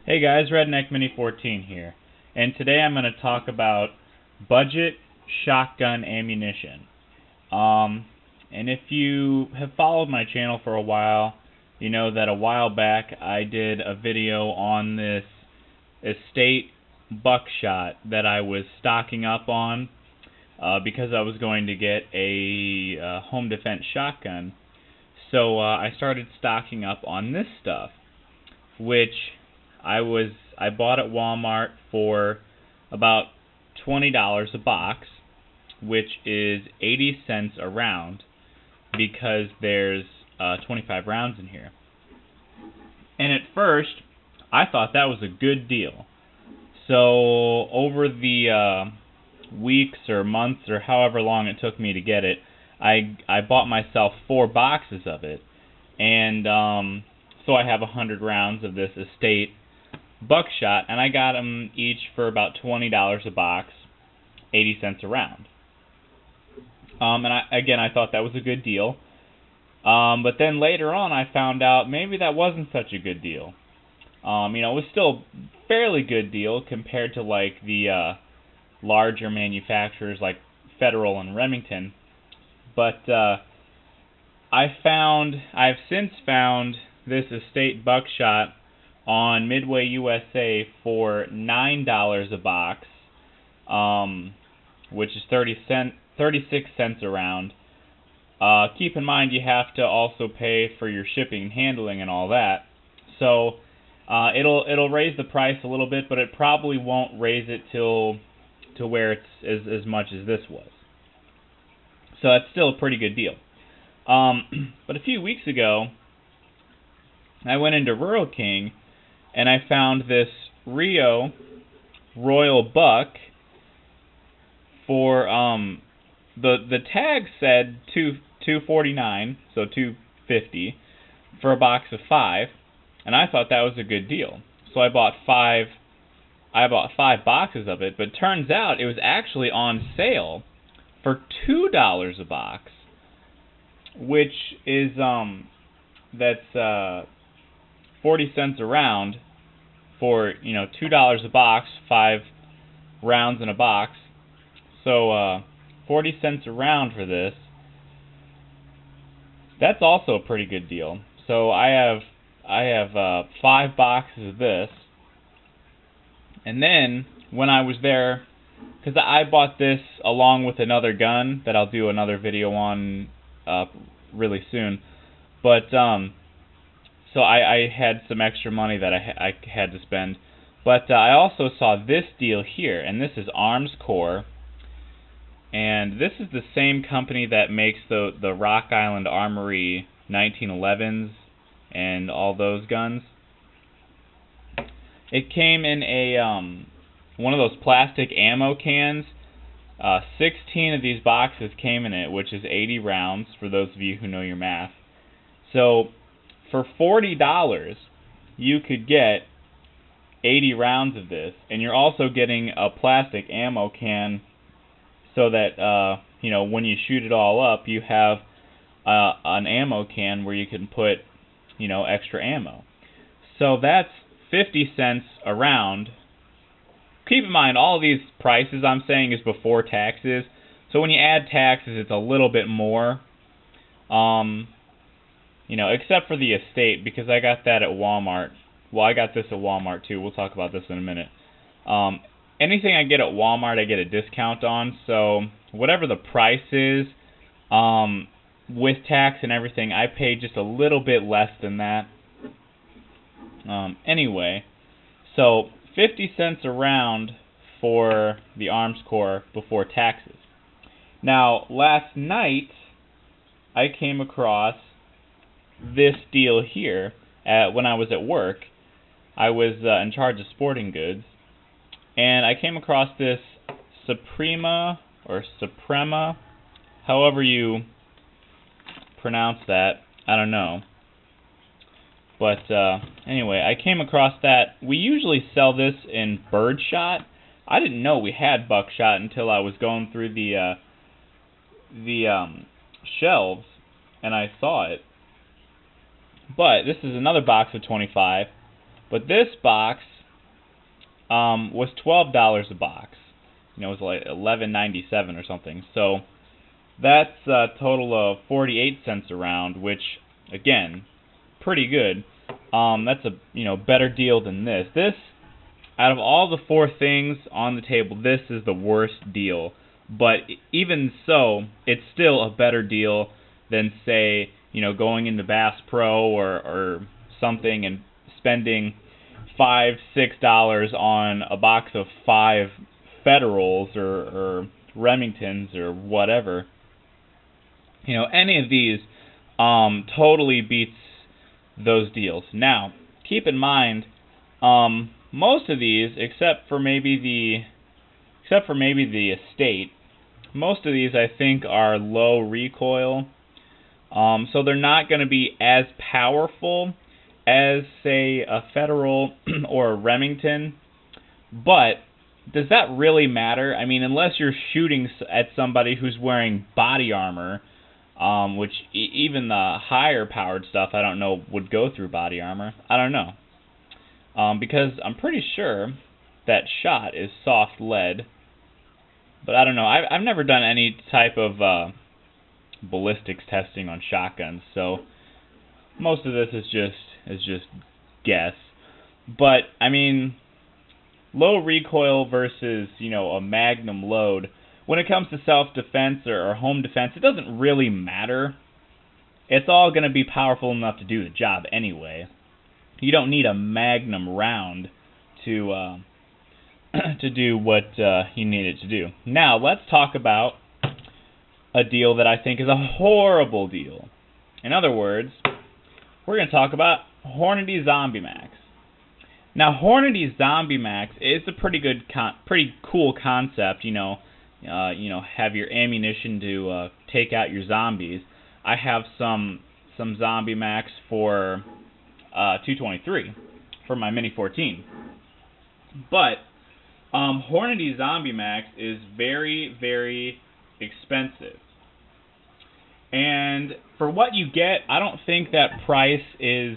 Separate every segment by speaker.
Speaker 1: Hey guys, Redneck Mini 14 here, and today I'm going to talk about budget shotgun ammunition. And if you have followed my channel for a while, you know that a while back I did a video on this estate buckshot that I was stocking up on because I was going to get a home defense shotgun. So I started stocking up on this stuff, which I bought at Walmart for about $20 a box, which is 80 cents a round because there's 25 rounds in here. And at first, I thought that was a good deal. So over the weeks or months or however long it took me to get it, I bought myself 4 boxes of it, and so I have 100 rounds of this estate buckshot, and I got them each for about $20 a box, 80 cents a round. And I thought that was a good deal. But then later on, I found out maybe that wasn't such a good deal. It was still a fairly good deal compared to like the larger manufacturers like Federal and Remington. But I've since found this estate buckshot on Midway USA for $9 a box, which is 36 cents a round. Keep in mind you have to also pay for your shipping and handling and all that. So it'll raise the price a little bit, but it probably won't raise it to where it's as much as this was. So that's still a pretty good deal. But a few weeks ago, I went into Rural King, and I found this Rio Royal Buck for the tag said $2.49, so $2.50 for a box of 5, and I thought that was a good deal. So I bought 5 boxes of it, but turns out it was actually on sale for $2 a box, which is that's 40 cents a round for, $2 a box, 5 rounds in a box. So 40 cents a round for this. That's also a pretty good deal. So I have 5 boxes of this. And then when I was there, because I bought this along with another gun that I'll do another video on really soon. But so I had some extra money that I had to spend. But I also saw this deal here, and this is Arms Corps. And this is the same company that makes the Rock Island Armory 1911s and all those guns. It came in a one of those plastic ammo cans. 16 of these boxes came in it, which is 80 rounds for those of you who know your math. So for $40, you could get 80 rounds of this, and you're also getting a plastic ammo can so that when you shoot it all up, you have an ammo can where you can put extra ammo. So that's 50 cents a round. Keep in mind, all these prices I'm saying is before taxes. So when you add taxes, it's a little bit more. Except for the estate, because I got that at Walmart. Well, I got this at Walmart too. We'll talk about this in a minute. Anything I get at Walmart, I get a discount on. So whatever the price is, with tax and everything, I pay just a little bit less than that. Anyway, so 50 cents a round for the Arms Corps before taxes. Now, last night, I came across this deal here when I was at work. I was in charge of sporting goods, and I came across this Suprema, however you pronounce that, I don't know. But anyway, I came across that. We usually sell this in birdshot. I didn't know we had buckshot until I was going through the shelves, and I saw it. But this is another box of 25. But this box was $12 a box. It was like $11.97 or something. So that's a total of 48 cents a round, which, again, pretty good. That's a better deal than this. This, out of all the four things on the table, this is the worst deal. But even so, it's still a better deal than, say, going into Bass Pro or something and spending $5, $6 on a box of 5 Federals or Remingtons or whatever. Any of these totally beats those deals. Now, keep in mind, most of these, except for maybe the Estate, most of these I think are low recoil, so they're not going to be as powerful as, say, a Federal or a Remington. But does that really matter? I mean, unless you're shooting at somebody who's wearing body armor, which even the higher powered stuff I don't know would go through body armor. I don't know. Because I'm pretty sure that shot is soft lead. But I don't know. I've never done any type of ballistics testing on shotguns, so most of this is just guess. But I mean, low recoil versus a magnum load. When it comes to self-defense or home defense, it doesn't really matter. It's all going to be powerful enough to do the job anyway. You don't need a magnum round to do what you need it to do. Now, let's talk about a deal that I think is a horrible deal. In other words, we're going to talk about Hornady Zombie Max. Now, Hornady Zombie Max is a pretty cool concept, have your ammunition to take out your zombies. I have some Zombie Max for 223 for my Mini 14. But Hornady Zombie Max is very, very expensive. And for what you get, I don't think that price is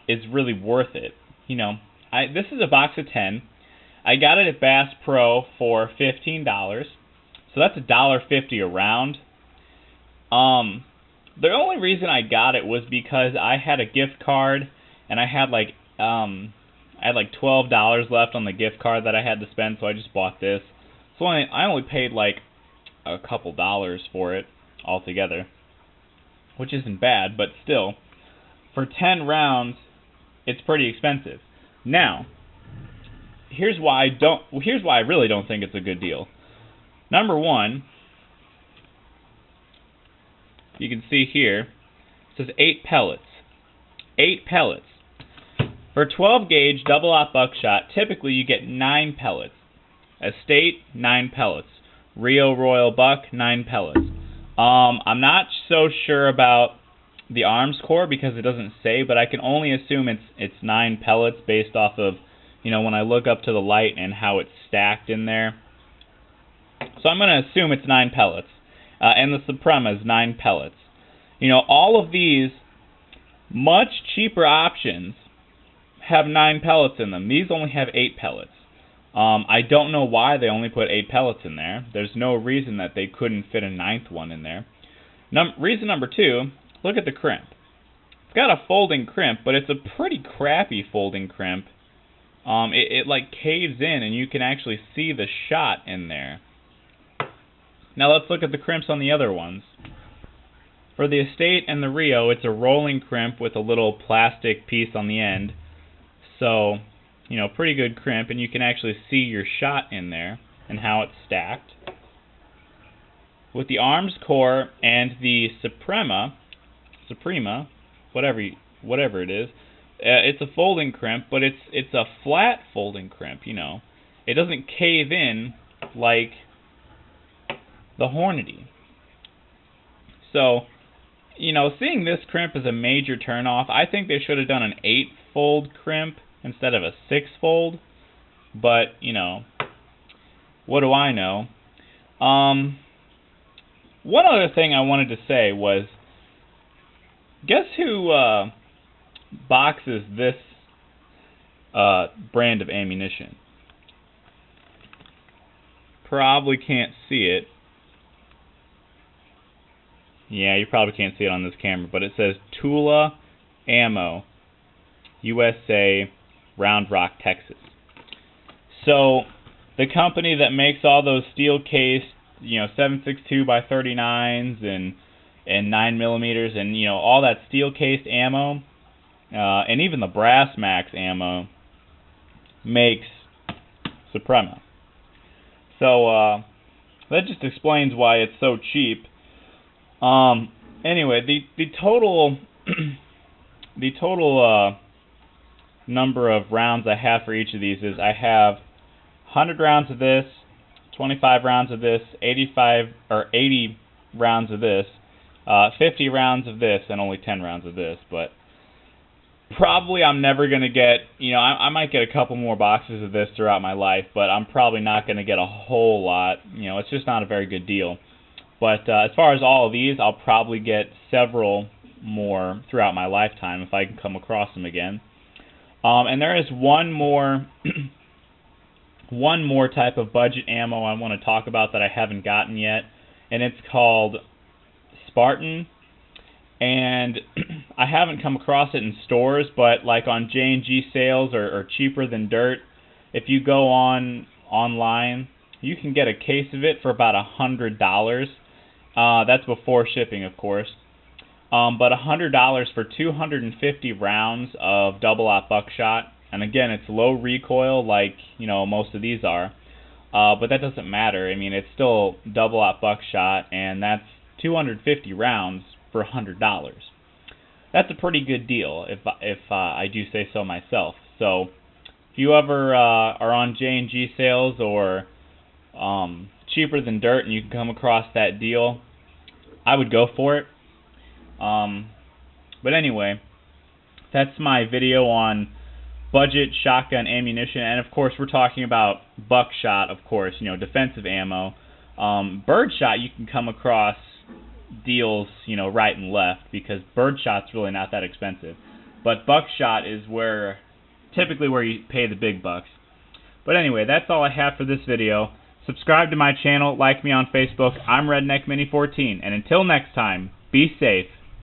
Speaker 1: really worth it. This is a box of 10. I got it at Bass Pro for $15, so that's $1.50 a round. The only reason I got it was because I had a gift card, and I had like $12 left on the gift card that I had to spend, so I just bought this. So I only paid like a couple dollars for it altogether, which isn't bad, but still, for 10 rounds, it's pretty expensive. Now, here's why I really don't think it's a good deal. Number one, you can see here, it says 8 pellets. 8 pellets. For 12 gauge double-aught buckshot, typically you get 9 pellets. Estate, 9 pellets. Rio Royal Buck, 9 pellets. I'm not so sure about the arms core because it doesn't say, but I can only assume it's 9 pellets based off of, when I look up to the light and how it's stacked in there. So I'm going to assume it's 9 pellets. And the Suprema is 9 pellets. All of these much cheaper options have 9 pellets in them. These only have 8 pellets. I don't know why they only put 8 pellets in there. There's no reason that they couldn't fit a 9th one in there. Reason number 2, look at the crimp. It's got a folding crimp, but it's a pretty crappy folding crimp. It like caves in, and you can actually see the shot in there. Now let's look at the crimps on the other ones. For the Estate and the Rio, it's a rolling crimp with a little plastic piece on the end. So, pretty good crimp, and you can actually see your shot in there and how it's stacked. With the arms core and the Suprema, whatever it is, it's a folding crimp, but it's a flat folding crimp. It doesn't cave in like the Hornady. So, seeing this crimp is a major turnoff. I think they should have done an 8-fold crimp instead of a 6-fold. But, what do I know? One other thing I wanted to say was, guess who boxes this brand of ammunition? probably can't see it. Yeah, you probably can't see it on this camera, but it says Tula Ammo, USA, Round Rock, Texas. So the company that makes all those steel cased, 7.62 by 39s and 9mm and all that steel cased ammo, and even the brass max ammo, makes Suprema. So that just explains why it's so cheap. Anyway, the total number of rounds I have for each of these is I have 100 rounds of this, 25 rounds of this, 80 rounds of this, 50 rounds of this, and only 10 rounds of this. But probably I'm never going to get, I might get a couple more boxes of this throughout my life, but I'm probably not going to get a whole lot. It's just not a very good deal. But as far as all of these, I'll probably get several more throughout my lifetime if I can come across them again. And there is one more type of budget ammo I want to talk about that I haven't gotten yet, and it's called Spartan. And I haven't come across it in stores, but like on J&G sales or Cheaper Than Dirt, if you go online, you can get a case of it for about $100. That's before shipping, of course. But $100 for 250 rounds of double-aught buckshot. And again, it's low recoil like, most of these are. But that doesn't matter. I mean, it's still double-aught buckshot, and that's 250 rounds for $100. That's a pretty good deal, if I do say so myself. So, if you ever are on J&G sales or Cheaper Than Dirt and you can come across that deal, I would go for it. But anyway, that's my video on budget shotgun ammunition, and of course we're talking about buckshot, of course, defensive ammo. Birdshot, you can come across deals, right and left, because birdshot's really not that expensive. But buckshot is typically where you pay the big bucks. But anyway, that's all I have for this video. Subscribe to my channel, like me on Facebook. I'm Redneck Mini 14, and until next time, be safe.